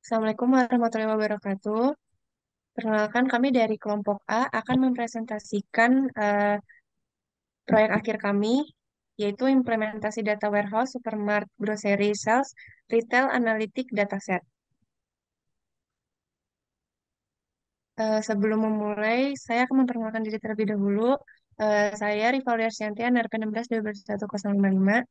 Assalamualaikum warahmatullahi wabarakatuh. Perkenalkan kami dari kelompok A akan mempresentasikan proyek akhir kami, yaitu implementasi data warehouse, supermarket, grocery, sales, retail, analytic, dataset. Sebelum memulai, saya akan memperkenalkan diri terlebih dahulu. Saya Rivaldi Arsyanti, NRP 16 12 1055.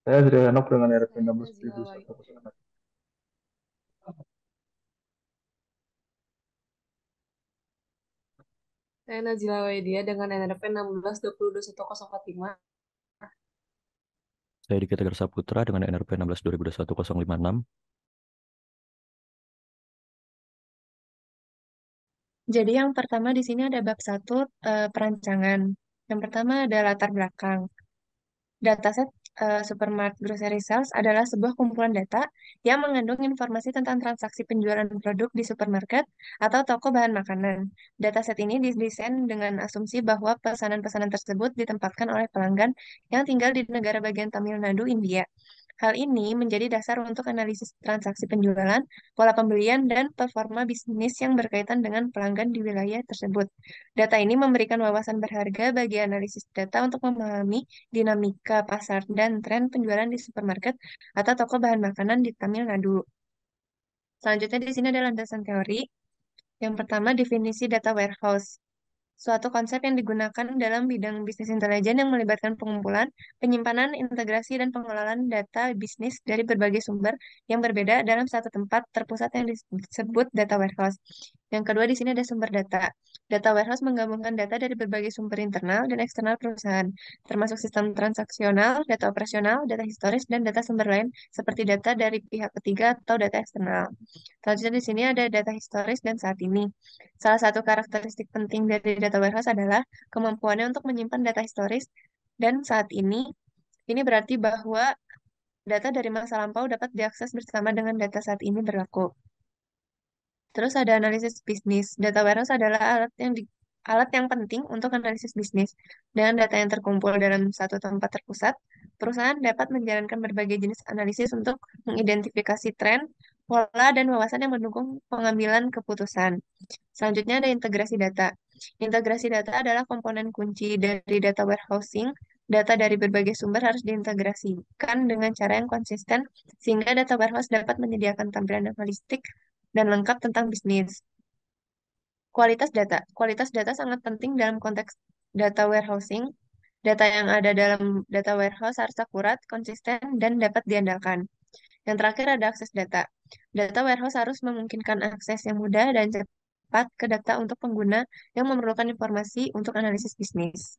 Saya Sri Hanok dengan RP Saya Nazila Wai- 16.106. saya Nazila Waidia dengan NRP 16 20 21 045. Saya Diki Tegar Saputra dengan NRP 16 2021 056. Jadi yang pertama di sini ada bab satu, perancangan. Yang pertama ada latar belakang. Dataset supermarket grocery sales adalah sebuah kumpulan data yang mengandung informasi tentang transaksi penjualan produk di supermarket atau toko bahan makanan. Dataset ini didesain dengan asumsi bahwa pesanan-pesanan tersebut ditempatkan oleh pelanggan yang tinggal di negara bagian Tamil Nadu, India. Hal ini menjadi dasar untuk analisis transaksi penjualan, pola pembelian, dan performa bisnis yang berkaitan dengan pelanggan di wilayah tersebut. Data ini memberikan wawasan berharga bagi analisis data untuk memahami dinamika pasar dan tren penjualan di supermarket atau toko bahan makanan di Tamil Nadu. Selanjutnya di sini ada landasan teori. Yang pertama, definisi data warehouse. Suatu konsep yang digunakan dalam bidang bisnis intelijen yang melibatkan pengumpulan, penyimpanan, integrasi, dan pengelolaan data bisnis dari berbagai sumber yang berbeda dalam satu tempat terpusat yang disebut data warehouse. Yang kedua, di sini ada sumber data. Data warehouse menggabungkan data dari berbagai sumber internal dan eksternal perusahaan, termasuk sistem transaksional, data operasional, data historis, dan data sumber lain seperti data dari pihak ketiga atau data eksternal. Selanjutnya di sini ada data historis dan saat ini. Salah satu karakteristik penting dari data warehouse adalah kemampuannya untuk menyimpan data historis dan saat ini. Ini berarti bahwa data dari masa lampau dapat diakses bersama dengan data saat ini berlaku. Terus ada analisis bisnis. Data warehouse adalah alat yang penting untuk analisis bisnis. Dengan data yang terkumpul dalam satu tempat terpusat, perusahaan dapat menjalankan berbagai jenis analisis untuk mengidentifikasi tren, pola, dan wawasan yang mendukung pengambilan keputusan. Selanjutnya ada integrasi data. Integrasi data adalah komponen kunci dari data warehousing. Data dari berbagai sumber harus diintegrasikan dengan cara yang konsisten sehingga data warehouse dapat menyediakan tampilan analitik dan lengkap tentang bisnis. Kualitas data. Kualitas data sangat penting dalam konteks data warehousing. Data yang ada dalam data warehouse harus akurat, konsisten, dan dapat diandalkan. Yang terakhir ada akses data. Data warehouse harus memungkinkan akses yang mudah dan cepat ke data untuk pengguna yang memerlukan informasi untuk analisis bisnis.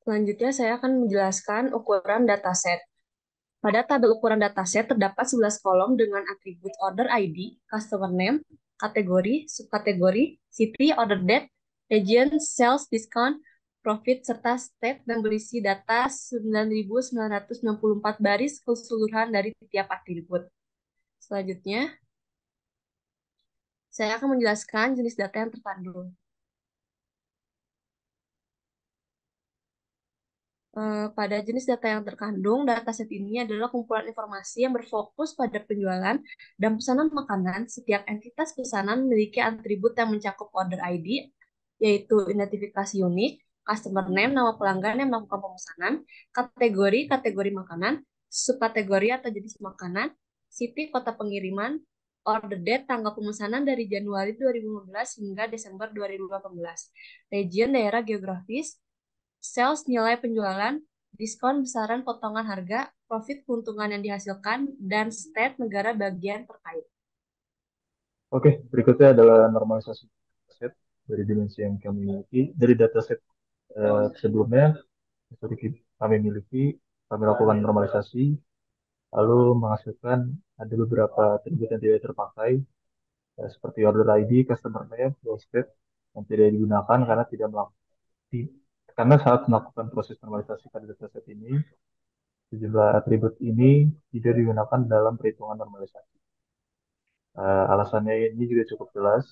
Selanjutnya saya akan menjelaskan ukuran dataset. Pada tabel ukuran dataset terdapat 11 kolom dengan atribut order ID, customer name, kategori, subkategori, city, order date, region, sales, discount, profit, serta state dan berisi data 9.964 baris keseluruhan dari tiap atribut. Selanjutnya, saya akan menjelaskan jenis data yang terkandung. Pada jenis data yang terkandung, dataset ini adalah kumpulan informasi yang berfokus pada penjualan dan pesanan makanan. Setiap entitas pesanan memiliki atribut yang mencakup order ID, yaitu identifikasi unik, customer name, nama pelanggan yang melakukan pemesanan, kategori, kategori makanan, subkategori atau jenis makanan, city, kota pengiriman, order date, tanggal pemesanan dari Januari 2015 hingga Desember 2018, region, daerah geografis, sales nilai penjualan, diskon besaran potongan harga, profit keuntungan yang dihasilkan, dan state negara bagian terkait. Oke, berikutnya adalah normalisasi set dari dimensi yang kami miliki. Dari dataset sebelumnya, seperti kami miliki, kami lakukan normalisasi, lalu menghasilkan ada beberapa atribut yang tidak terpakai, seperti order ID, customer name, flow state, yang tidak digunakan karena tidak melakukan. Karena saat melakukan proses normalisasi pada dataset ini, sejumlah atribut ini tidak digunakan dalam perhitungan normalisasi. Alasannya ini juga cukup jelas,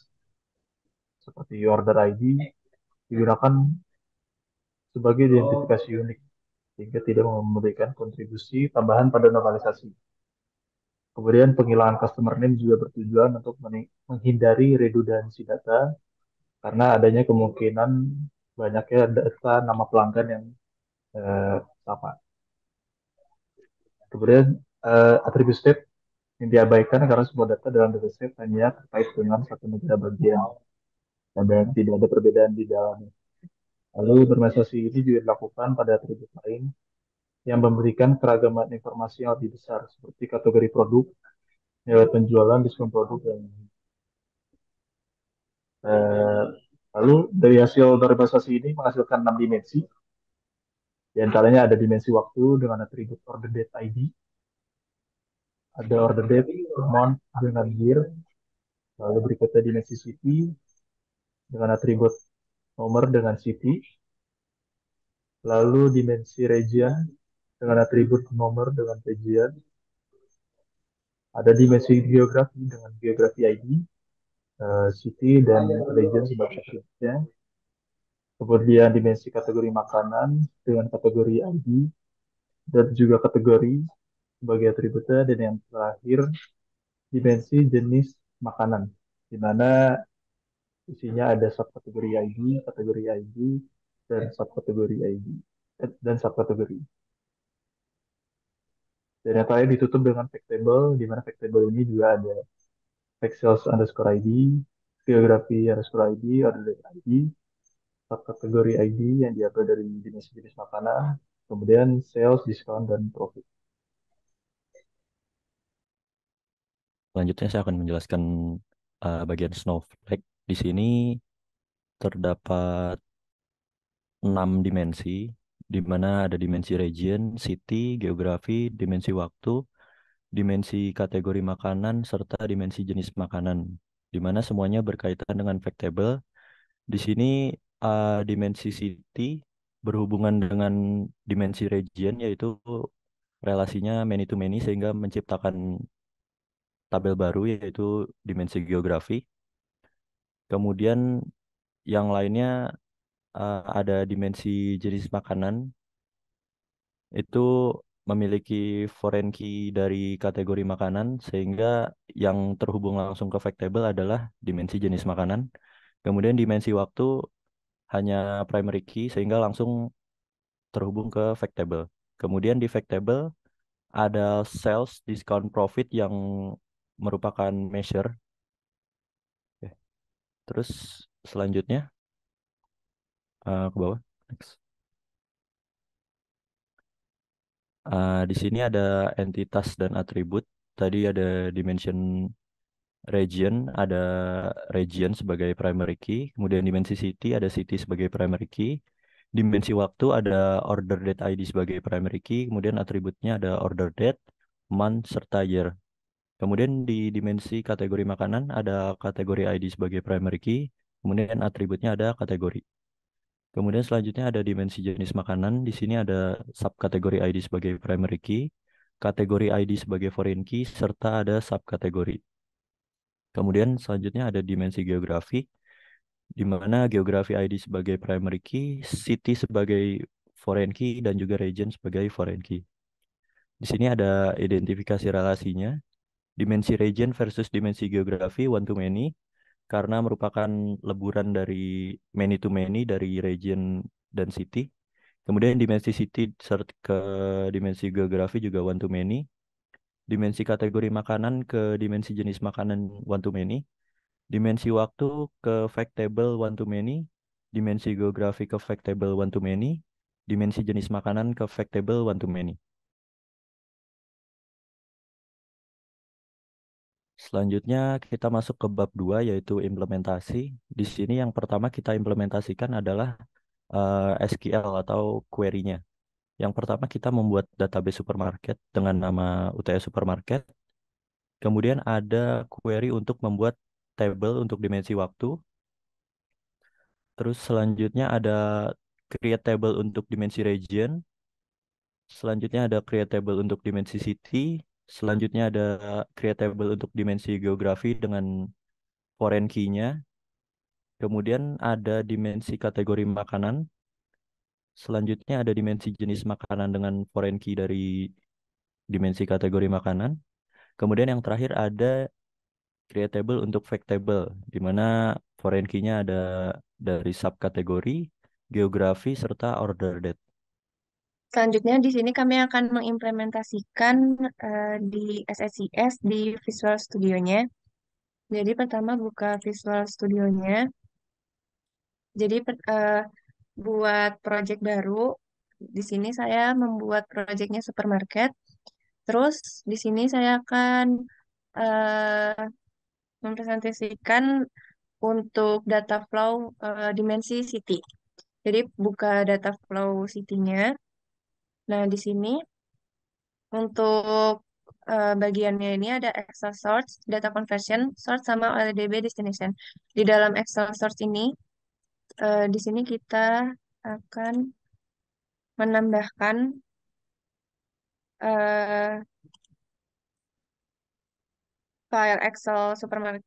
seperti order ID digunakan sebagai identifikasi unik sehingga tidak memberikan kontribusi tambahan pada normalisasi. Kemudian penghilangan customer name juga bertujuan untuk menghindari redundansi data karena adanya kemungkinan banyaknya data nama pelanggan yang sama. Kemudian atribut state yang diabaikan karena semua data dalam dataset hanya terkait dengan satu negara bagian dan tidak ada perbedaan di dalamnya. Lalu normalisasi ini juga dilakukan pada atribut lain yang memberikan keragaman informasi yang lebih besar seperti kategori produk, nilai penjualan, diskon produk, dan eh, lalu dari hasil normalisasi ini menghasilkan 6 dimensi. Di antaranya ada dimensi waktu dengan atribut order date ID, ada order date month dengan year, lalu berikutnya dimensi city dengan atribut nomor dengan city, lalu dimensi region dengan atribut nomor dengan region, ada dimensi geografi dengan geografi ID, city dan region sebagai atributnya. Kemudian dimensi kategori makanan dengan kategori ID dan juga kategori sebagai atributnya, dan yang terakhir dimensi jenis makanan, di mana isinya ada subkategori ID, kategori ID, dan subkategori ID dan subkategori. Dan yang terakhir ditutup dengan fact table, di mana fact table ini juga ada fact sales underscore ID, geografi underscore ID, order date ID, subkategori ID yang diambil dari jenis-jenis makanan, kemudian sales, discount, dan profit. Selanjutnya saya akan menjelaskan bagian snowflake. Di sini terdapat 6 dimensi, di mana ada dimensi region, city, geografi, dimensi waktu, dimensi kategori makanan, serta dimensi jenis makanan, di mana semuanya berkaitan dengan fact table. Di sini dimensi city berhubungan dengan dimensi region, yaitu relasinya many to many, sehingga menciptakan tabel baru yaitu dimensi geografi. Kemudian yang lainnya ada dimensi jenis makanan, itu memiliki foreign key dari kategori makanan, sehingga yang terhubung langsung ke fact table adalah dimensi jenis makanan. Kemudian dimensi waktu hanya primary key, sehingga langsung terhubung ke fact table. Kemudian di fact table ada sales, discount, profit yang merupakan measure. Oke. Terus selanjutnya ke bawah. Next. Di sini ada entitas dan atribut. Tadi ada dimension region, ada region sebagai primary key. Kemudian dimensi city, ada city sebagai primary key. Dimensi waktu ada order date ID sebagai primary key. Kemudian atributnya ada order date, month, serta year. Kemudian di dimensi kategori makanan ada kategori ID sebagai primary key. Kemudian atributnya ada kategori. Kemudian selanjutnya ada dimensi jenis makanan. Di sini ada subkategori ID sebagai primary key, kategori ID sebagai foreign key, serta ada subkategori. Kemudian selanjutnya ada dimensi geografi, di mana geografi ID sebagai primary key, city sebagai foreign key, dan juga region sebagai foreign key. Di sini ada identifikasi relasinya, dimensi region versus dimensi geografi one to many, karena merupakan leburan dari many to many dari region dan city. Kemudian dimensi city ke dimensi geografi juga one to many. Dimensi kategori makanan ke dimensi jenis makanan one to many. Dimensi waktu ke fact table one to many. Dimensi geografi ke fact table one to many. Dimensi jenis makanan ke fact table one to many. Selanjutnya kita masuk ke bab 2 yaitu implementasi. Di sini yang pertama kita implementasikan adalah SQL atau query-nya. Yang pertama kita membuat database supermarket dengan nama UTS Supermarket. Kemudian ada query untuk membuat table untuk dimensi waktu. Terus selanjutnya ada create table untuk dimensi region. Selanjutnya ada create table untuk dimensi city. Selanjutnya ada create table untuk dimensi geografi dengan foreign key-nya. Kemudian ada dimensi kategori makanan. Selanjutnya ada dimensi jenis makanan dengan foreign key dari dimensi kategori makanan. Kemudian yang terakhir ada creatable untuk fact table, di mana foreign key-nya ada dari subkategori, geografi, serta order date. Selanjutnya di sini kami akan mengimplementasikan di SSIS di Visual Studio-nya. Jadi pertama buka Visual Studio-nya. Jadi buat project baru, di sini saya membuat projectnya supermarket. Terus di sini saya akan eh, mempresentasikan untuk data flow dimensi city. Jadi buka data flow city-nya. Nah, di sini untuk bagiannya ini ada Excel source, data conversion, source sama OLDB destination. Di dalam Excel source ini, di sini kita akan menambahkan eh, file Excel supermarket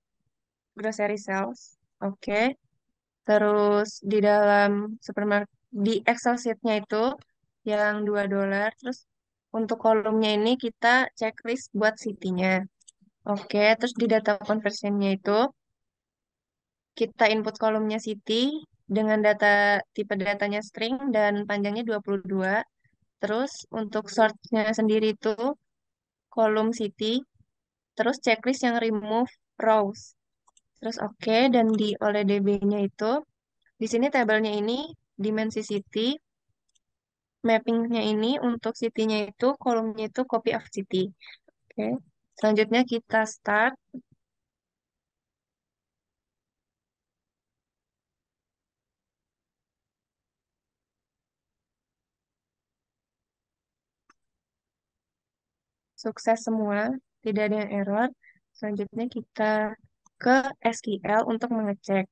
grocery sales. Oke. Terus di dalam supermarket di Excel sheet-nya itu yang $2. Terus untuk kolomnya ini kita checklist buat city-nya. Oke, terus di data conversion-nya itu kita input kolomnya city dengan data tipe datanya string dan panjangnya 22. Terus untuk sort-nya sendiri itu kolom city, terus checklist yang remove rows. Terus oke, dan di OLEDB-nya itu di sini tabelnya ini dimensi city, mappingnya ini untuk city-nya itu kolomnya itu copy of city. Oke. Selanjutnya kita start. Sukses semua, tidak ada yang error. Selanjutnya kita ke SQL untuk mengecek.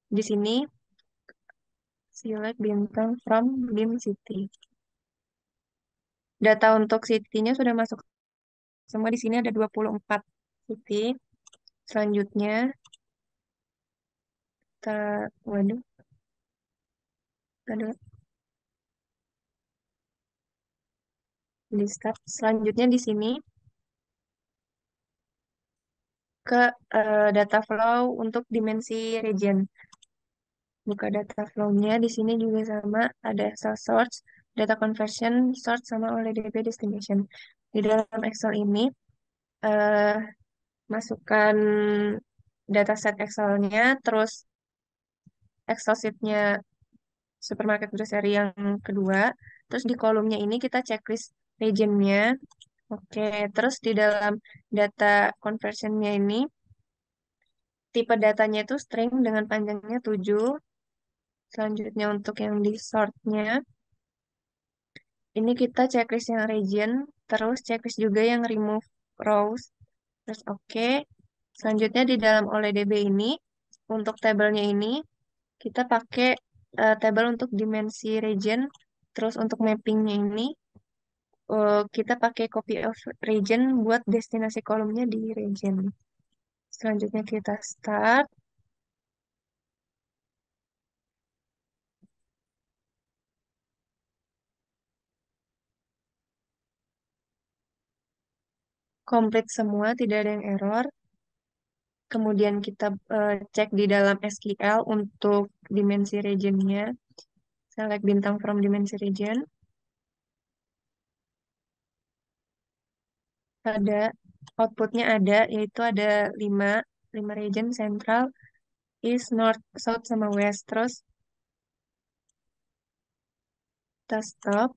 Di sini select bintang from dim city. Data untuk city-nya sudah masuk semua. Di sini ada 24 city. Selanjutnya kita, waduh, ada di start. Selanjutnya di sini ke data flow untuk dimensi region. Buka data flow-nya, di sini juga sama, ada Excel source, data conversion, source, sama OLEDB destination. Di dalam Excel ini, eh, masukkan dataset Excel-nya, terus Excel sheet-nya supermarket grocery yang kedua, terus di kolomnya ini kita checklist region-nya. Oke, terus di dalam data conversion-nya ini, tipe datanya itu string dengan panjangnya 7. Selanjutnya untuk yang di sort-nya, ini kita checklist yang region, terus checklist juga yang remove rows, terus oke. Selanjutnya di dalam OLEDB ini, untuk tabelnya ini, kita pakai tabel untuk dimensi region, terus untuk mappingnya ini, kita pakai copy of region buat destinasi kolomnya di region. Selanjutnya kita start. Komplit semua, tidak ada yang error. Kemudian kita cek di dalam SQL untuk dimensi regionnya. Select bintang from dimensi region. Ada outputnya ada, yaitu ada 5 region, Central, East, North, South, sama West. Terus kita stop.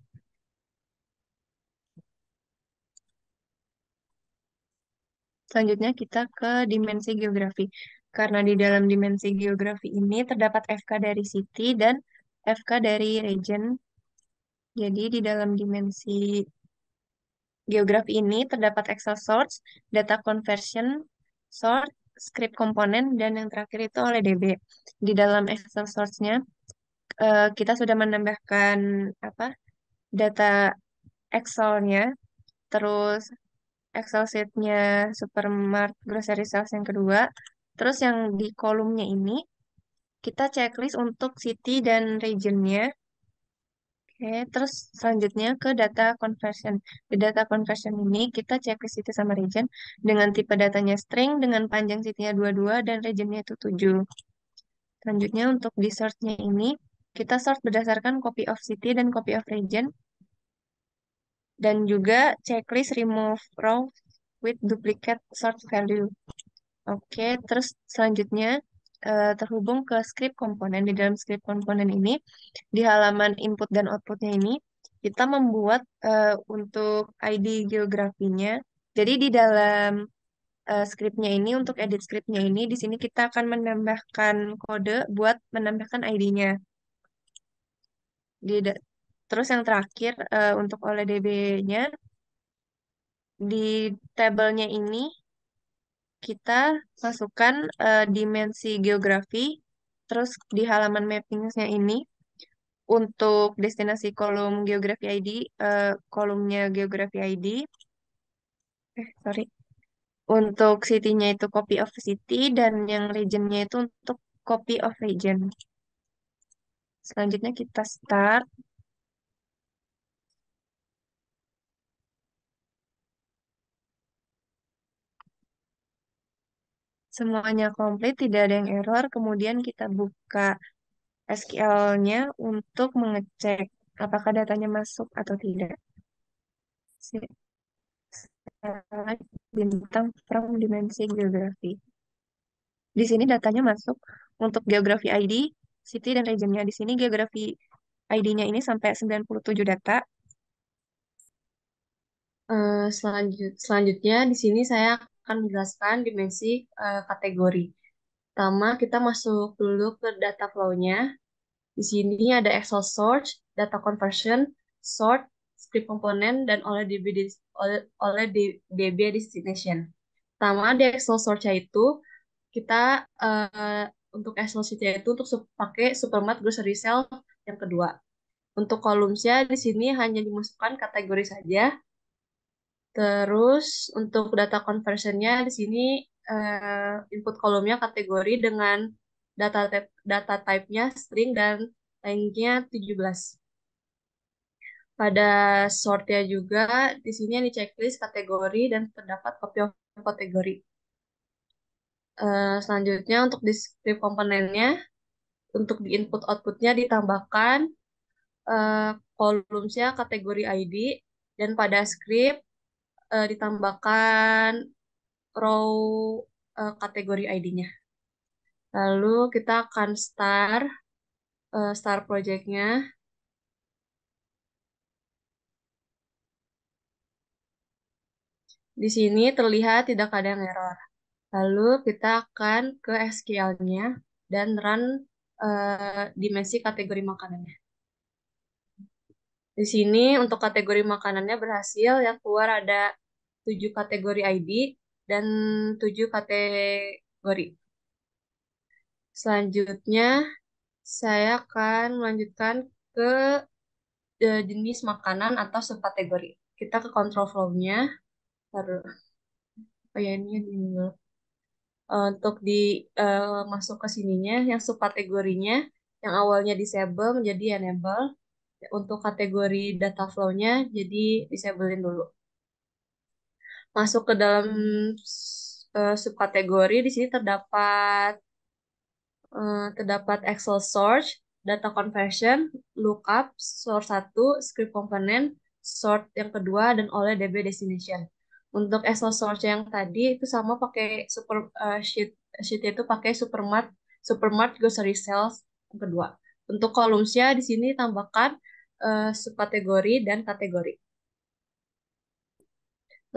Selanjutnya kita ke dimensi geografi. Karena di dalam dimensi geografi ini terdapat FK dari city dan FK dari region. Jadi di dalam dimensi geografi ini terdapat Excel source, data conversion, sort, script komponen, dan yang terakhir itu oleh DB. Di dalam Excel source-nya, kita sudah menambahkan apa data Excel-nya, terus Excel sheet-nya Supermart Grocery Sales yang kedua, terus yang di kolomnya ini, kita checklist untuk city dan region-nya. Oke, terus selanjutnya ke data conversion. Di data conversion ini kita cek city sama region dengan tipe datanya string, dengan panjang city-nya 22 dan regionnya itu 7. Selanjutnya untuk di search-nya ini, kita sort berdasarkan copy of city dan copy of region, dan juga checklist remove row with duplicate sort value. Oke, terus selanjutnya terhubung ke script komponen. Di dalam script komponen ini, di halaman input dan outputnya ini, kita membuat untuk ID geografinya. Jadi di dalam scriptnya ini, untuk edit scriptnya ini, di sini kita akan menambahkan kode buat menambahkan ID-nya. Terus yang terakhir untuk OLEDB-nya, di tabelnya ini kita masukkan dimensi geografi, terus di halaman mapping-nya ini untuk destinasi kolom geografi ID, kolomnya geografi ID, sorry, untuk city-nya itu copy of city, dan yang region-nya itu untuk copy of region. Selanjutnya kita start. Semuanya komplit, tidak ada yang error. Kemudian kita buka SQL-nya untuk mengecek apakah datanya masuk atau tidak. Select bintang from dimensi geografi. Di sini datanya masuk untuk geografi ID, city, dan regionnya. Di sini geografi ID-nya ini sampai 97 data. Selanjutnya di sini saya akan menjelaskan dimensi kategori. Pertama, kita masuk dulu ke data flow-nya. Di sini ada Excel search, data conversion, sort, script komponen, dan oleh DB destination. Pertama, di Excel search itu kita untuk Excel sheet-nya itu untuk pakai Supermart Grocery Sale yang kedua. Untuk kolumnya di sini hanya dimasukkan kategori saja. Terus untuk data conversion-nya di sini input kolomnya kategori dengan data type-nya string dan length-nya 17. Pada sort-nya juga di sini ada checklist kategori dan terdapat copy of kategori. Selanjutnya untuk di script komponennya, untuk di input outputnya ditambahkan kolumnya kategori ID, dan pada script ditambahkan row kategori ID-nya. Lalu kita akan start project-nya. Di sini terlihat tidak ada yang error. Lalu kita akan ke SQL-nya dan run dimensi kategori makanannya. Di sini untuk kategori makanannya berhasil, yang keluar ada 7 kategori ID dan 7 kategori. Selanjutnya, saya akan melanjutkan ke jenis makanan atau subkategori. Kita ke control flow-nya. Untuk masuk ke sininya, yang subkategorinya, yang awalnya disable menjadi enable. Untuk kategori data flow-nya, jadi disablein dulu. Masuk ke dalam subkategori, di sini terdapat Excel search, data conversion, lookup, sort 1, script component, sort yang kedua, dan oleh DB destination. Untuk Excel search yang tadi itu sama pakai sheet itu pakai Supermart Grocery Sales yang kedua. Untuk kolumnya di sini tambahkan subkategori dan kategori.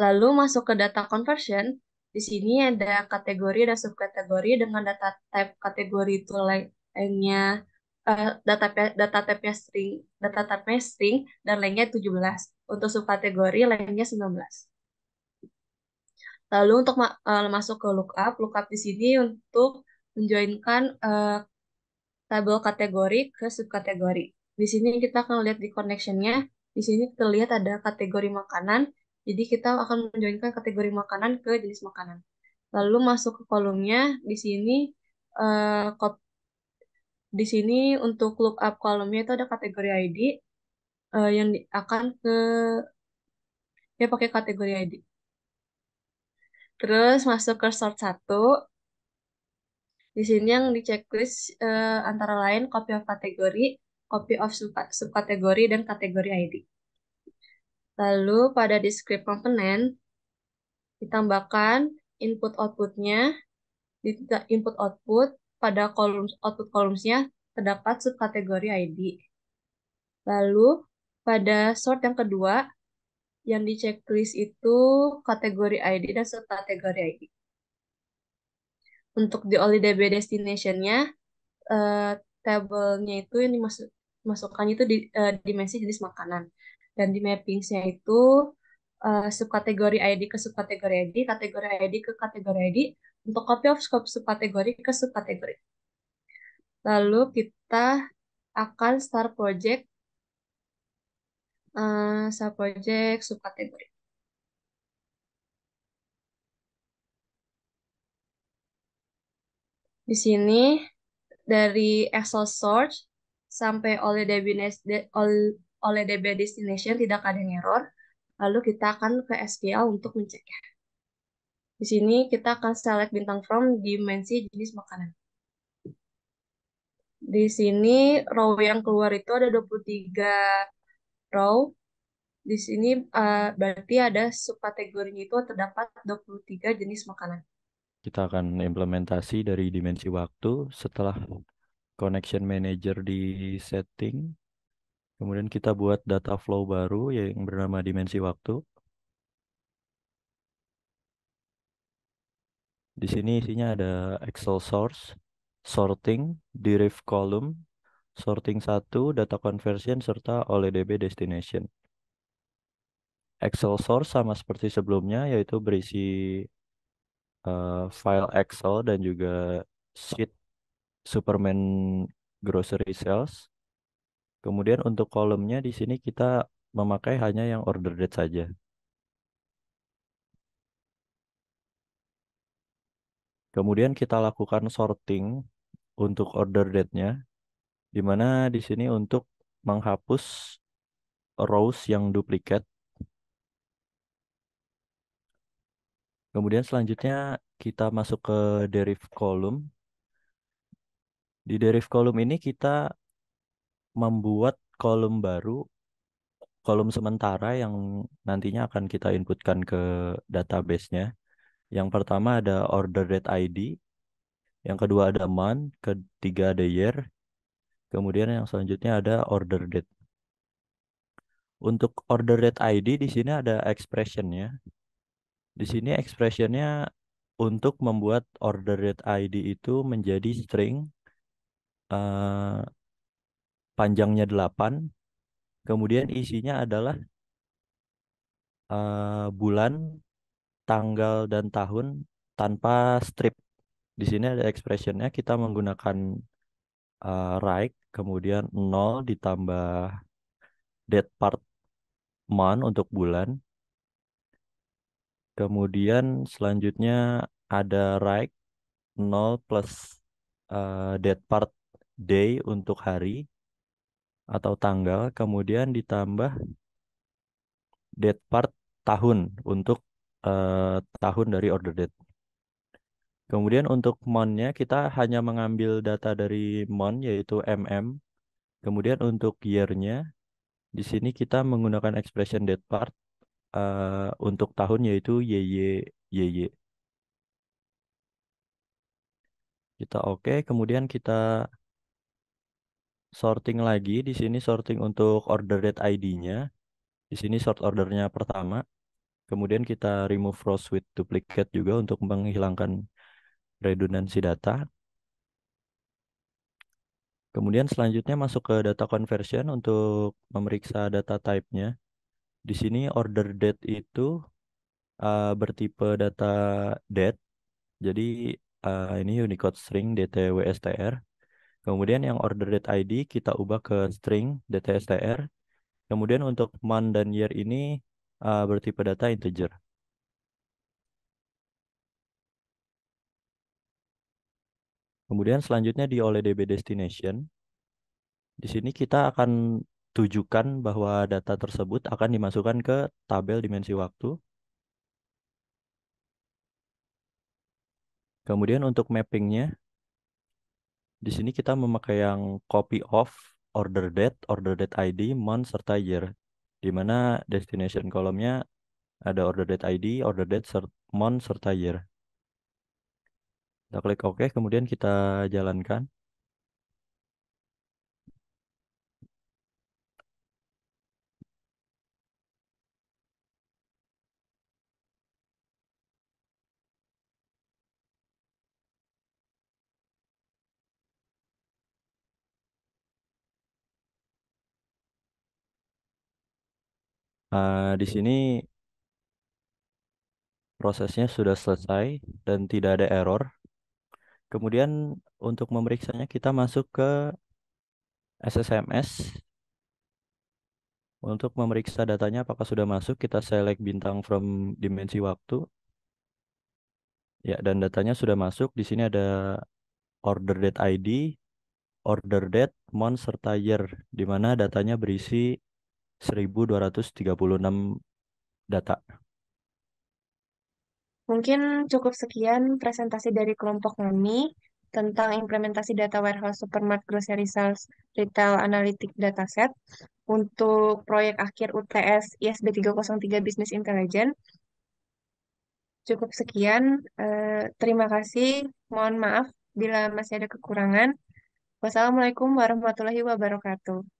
Lalu masuk ke data conversion, di sini ada kategori dan subkategori dengan data type kategori itu lainnya data type-nya string dan lainnya 17. Untuk subkategori lainnya 19. Lalu untuk masuk ke lookup di sini untuk menjoinkan tabel kategori ke subkategori. Di sini kita akan lihat di connection-nya, di sini terlihat ada kategori makanan, jadi kita akan menjoinkan kategori makanan ke jenis makanan. Lalu masuk ke kolomnya, di sini untuk lookup kolomnya itu ada kategori ID, akan ya pakai kategori ID. Terus masuk ke sort 1. Di sini yang di checklist antara lain copy of kategori, copy of subkategori, dan kategori ID. Lalu pada describe component ditambahkan input outputnya, di input output pada kolom output columns-nya terdapat subkategori ID. Lalu pada sort yang kedua yang di checklist itu kategori ID dan subkategori ID. Untuk di OLIDB destination-nya, eh, tabelnya itu yang dimasukkannya itu dimensi jenis makanan. Dan di mapping-nya itu subkategori ID ke subkategori ID, kategori ID ke kategori ID, untuk copy of scope subkategori ke subkategori. Lalu kita akan start project subkategori. Di sini dari Excel search sampai oleh DB destination tidak ada yang error. Lalu kita akan ke SQL untuk menceknya. Di sini kita akan select bintang from dimensi jenis makanan. Di sini row yang keluar itu ada 23 row. Di sini berarti ada subkategorinya itu terdapat 23 jenis makanan. Kita akan implementasi dari dimensi waktu setelah connection manager di setting. Kemudian kita buat data flow baru yang bernama dimensi waktu. Di sini isinya ada Excel source, sorting, deriv column, sorting 1, data conversion, serta OLEDB destination. Excel source sama seperti sebelumnya, yaitu berisi file Excel dan juga sheet Superman grocery sales. Kemudian untuk kolomnya di sini kita memakai hanya yang order date saja. Kemudian kita lakukan sorting untuk order date-nya, di mana di sini untuk menghapus rows yang duplikat. Kemudian selanjutnya kita masuk ke deriv column. Di deriv column ini kita membuat kolom baru, kolom sementara yang nantinya akan kita inputkan ke database-nya. Yang pertama ada order date ID, yang kedua ada month, ketiga ada year, kemudian yang selanjutnya ada order date. Untuk order date ID di sini ada expression-nya. Di sini expression-nya untuk membuat order date ID itu menjadi string eh, panjangnya 8, kemudian isinya adalah bulan, tanggal, dan tahun tanpa strip. Di sini ada expression-nya, kita menggunakan right, kemudian 0 ditambah date part month untuk bulan. Kemudian selanjutnya ada right 0 plus date part day untuk hari atau tanggal. Kemudian ditambah date part tahun untuk tahun dari order date. Kemudian untuk month-nya kita hanya mengambil data dari month yaitu mm. Kemudian untuk year-nya di sini kita menggunakan expression date part untuk tahun yaitu YY. Kita oke, kemudian kita sorting lagi. Di sini sorting untuk order date ID-nya. Di sini sort ordernya pertama. Kemudian kita remove rows with duplicate juga untuk menghilangkan redundansi data. Kemudian selanjutnya masuk ke data conversion untuk memeriksa data type-nya. Di sini order date itu bertipe data date. Jadi ini Unicode string DTWSTR. Kemudian yang order date ID kita ubah ke string DTSTR. Kemudian untuk month dan year ini bertipe data integer. Kemudian selanjutnya di OLEDB destination. Di sini kita akan tujukan bahwa data tersebut akan dimasukkan ke tabel dimensi waktu. Kemudian untuk mappingnya, di sini kita memakai yang copy of, order date ID, month, serta year. Di mana destination kolomnya ada order date ID, order date, month, serta year. Kita klik OK, kemudian kita jalankan. Di sini prosesnya sudah selesai dan tidak ada error. Kemudian untuk memeriksanya kita masuk ke SSMS. Untuk memeriksa datanya apakah sudah masuk, kita select bintang from dimensi waktu. Ya, dan datanya sudah masuk. Di sini ada order date ID, order date, month, serta year, di mana datanya berisi 1236 data. Mungkin cukup sekian presentasi dari kelompok kami tentang implementasi data warehouse Supermart Grocery Sales Retail Analytic Dataset untuk proyek akhir UTS ISB 303 Business Intelligence. Cukup sekian. Terima kasih. Mohon maaf bila masih ada kekurangan. Wassalamualaikum warahmatullahi wabarakatuh.